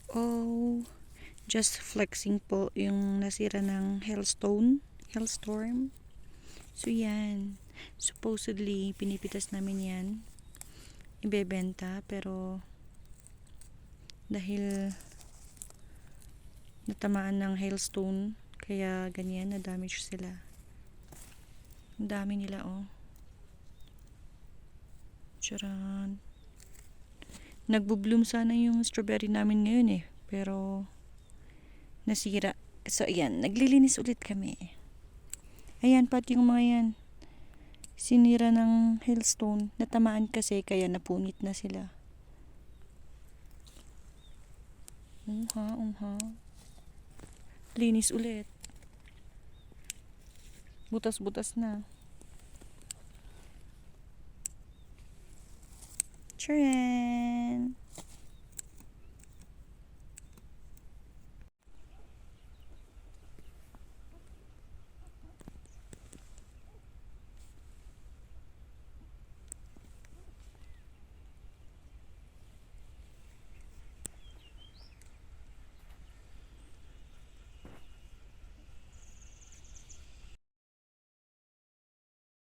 Oh, just flexing po yung nasira ng hailstorm. So yan, supposedly pinipitas namin yan, ibebenta, pero dahil natamaan ng hailstone, kaya ganyan, na-damage sila. Ang dami nila, oh. Charan. Nagbo-bloom sana yung strawberry namin ngayon eh, pero nasira. So ayan, naglilinis ulit kami. Ayan, pati yung mga yan, sinira ng hailstone. Natamaan kasi, kaya napunit na sila. Linis ulit. Butas-butas na. Charan!